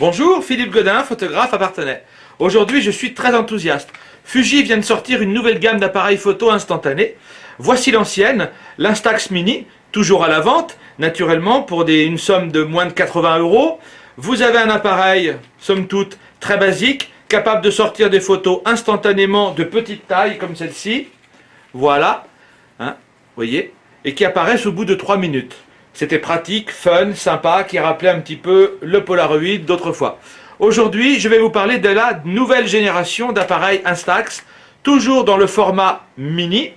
Bonjour, Philippe Godin, photographe à Parthenay. Aujourd'hui, je suis très enthousiaste. Fuji vient de sortir une nouvelle gamme d'appareils photo instantanés. Voici l'ancienne, l'Instax Mini, toujours à la vente, naturellement, pour une somme de moins de 80 €. Vous avez un appareil, somme toute, très basique, capable de sortir des photos instantanément de petite taille, comme celle-ci. Voilà, hein, voyez, et qui apparaissent au bout de 3 minutes. C'était pratique, fun, sympa, qui rappelait un petit peu le Polaroid d'autrefois. Aujourd'hui, je vais vous parler de la nouvelle génération d'appareils Instax, toujours dans le format mini,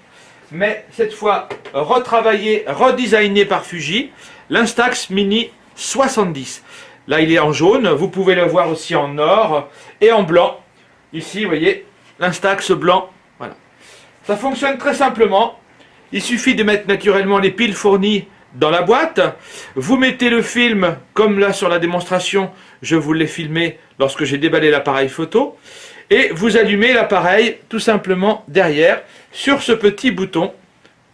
mais cette fois retravaillé, redesigné par Fuji, l'Instax Mini 70. Là, il est en jaune, vous pouvez le voir aussi en or et en blanc. Ici, vous voyez, l'Instax blanc. Voilà. Ça fonctionne très simplement. Il suffit de mettre naturellement les piles fournies dans la boîte. Vous mettez le film, comme là sur la démonstration, je vous l'ai filmé lorsque j'ai déballé l'appareil photo. Et vous allumez l'appareil tout simplement derrière sur ce petit bouton.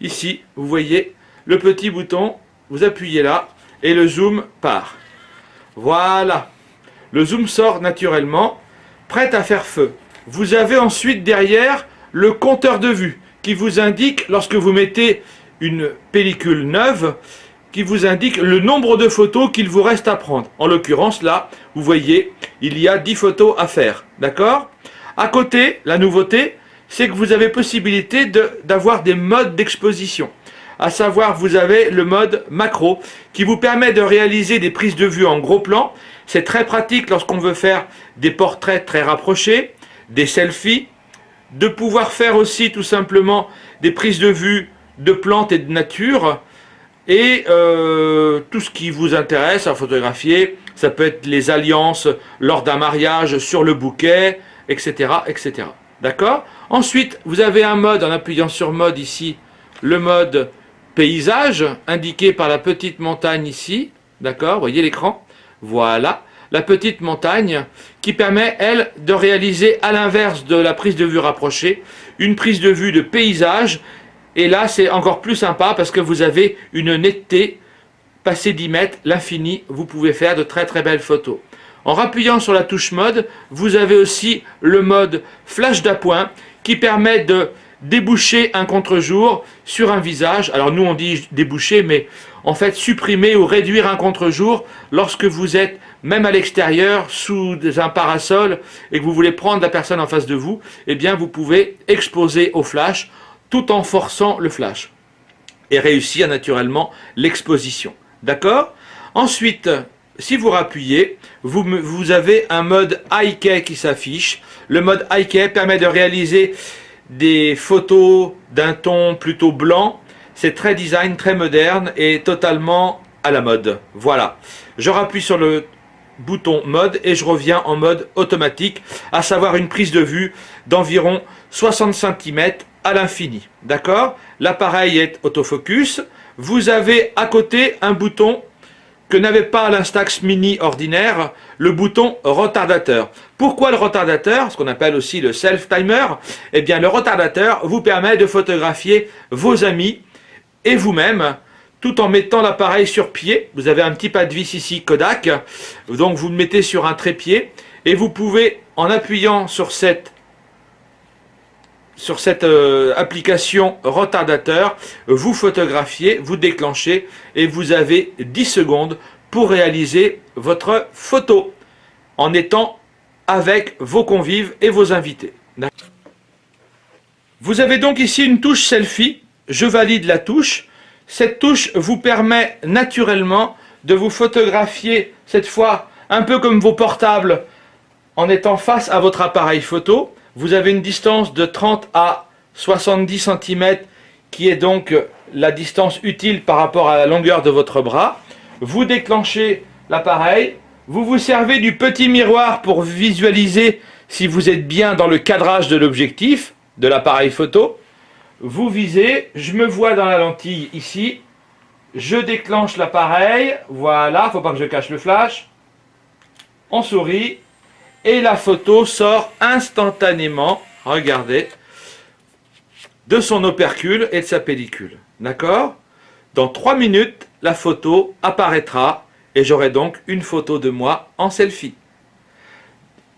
Ici, vous voyez le petit bouton, vous appuyez là et le zoom part. Voilà. Le zoom sort naturellement, prêt à faire feu. Vous avez ensuite derrière le compteur de vue qui vous indique, lorsque vous mettez une pellicule neuve, qui vous indique le nombre de photos qu'il vous reste à prendre. En l'occurrence, là, vous voyez, il y a 10 photos à faire. D'accord ? À côté, la nouveauté, c'est que vous avez possibilité d'avoir des modes d'exposition. À savoir, vous avez le mode macro, qui vous permet de réaliser des prises de vue en gros plan. C'est très pratique lorsqu'on veut faire des portraits très rapprochés, des selfies, de pouvoir faire aussi tout simplement des prises de vue de plantes et de nature, et tout ce qui vous intéresse à photographier. Ça peut être les alliances lors d'un mariage sur le bouquet, etc. etc. D'accord ? Ensuite, vous avez un mode, en appuyant sur mode ici, le mode paysage, indiqué par la petite montagne ici. D'accord ? Vous voyez l'écran ? Voilà. La petite montagne qui permet, elle, de réaliser à l'inverse de la prise de vue rapprochée, une prise de vue de paysage. Et là, c'est encore plus sympa parce que vous avez une netteté, passé 10 mètres, l'infini, vous pouvez faire de très très belles photos. En rappuyant sur la touche mode, vous avez aussi le mode flash d'appoint qui permet de déboucher un contre-jour sur un visage. Alors nous on dit déboucher, mais en fait supprimer ou réduire un contre-jour lorsque vous êtes même à l'extérieur sous un parasol et que vous voulez prendre la personne en face de vous, eh bien vous pouvez exposer au flash tout en forçant le flash et réussir naturellement l'exposition. D'accord ? Ensuite, si vous rappuyez, vous avez un mode high key qui s'affiche. Le mode high key permet de réaliser des photos d'un ton plutôt blanc. C'est très design, très moderne et totalement à la mode. Voilà. Je rappuie sur le bouton mode et je reviens en mode automatique, à savoir une prise de vue d'environ 60 cm à l'infini. D'accord ? L'appareil est autofocus. Vous avez à côté un bouton que n'avait pas l'Instax Mini ordinaire, le bouton retardateur. Pourquoi le retardateur, ce qu'on appelle aussi le self-timer? Eh bien, le retardateur vous permet de photographier vos amis et vous-même, tout en mettant l'appareil sur pied. Vous avez un petit pas de vis ici, Kodak, donc vous le mettez sur un trépied, et vous pouvez, en appuyant sur cette application retardateur, vous photographiez, vous déclenchez et vous avez 10 secondes pour réaliser votre photo en étant avec vos convives et vos invités. Vous avez donc ici une touche selfie, je valide la touche. Cette touche vous permet naturellement de vous photographier, cette fois un peu comme vos portables, en étant face à votre appareil photo. Vous avez une distance de 30 à 70 cm qui est donc la distance utile par rapport à la longueur de votre bras. Vous déclenchez l'appareil, vous vous servez du petit miroir pour visualiser si vous êtes bien dans le cadrage de l'objectif de l'appareil photo. Vous visez, je me vois dans la lentille ici, je déclenche l'appareil, voilà, il ne faut pas que je cache le flash, on sourit. Et la photo sort instantanément, regardez, de son opercule et de sa pellicule. D'accord ? Dans 3 minutes, la photo apparaîtra et j'aurai donc une photo de moi en selfie.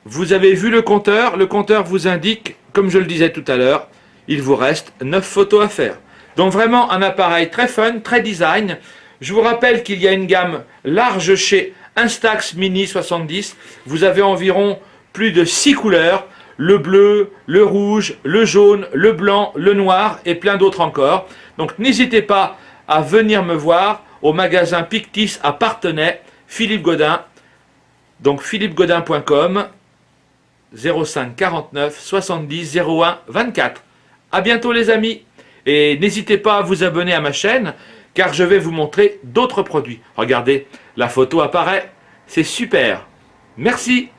Vous avez vu le compteur vous indique, comme je le disais tout à l'heure, il vous reste 9 photos à faire. Donc vraiment un appareil très fun, très design. Je vous rappelle qu'il y a une gamme large chez Instax Mini 70. Vous avez environ plus de 6 couleurs, le bleu, le rouge, le jaune, le blanc, le noir et plein d'autres encore. Donc n'hésitez pas à venir me voir au magasin Pictis à Parthenay, Philippe Godin. Donc philippegodin.com 05 49 70 01 24. À bientôt les amis. Et n'hésitez pas à vous abonner à ma chaîne car je vais vous montrer d'autres produits. Regardez, la photo apparaît. C'est super. Merci.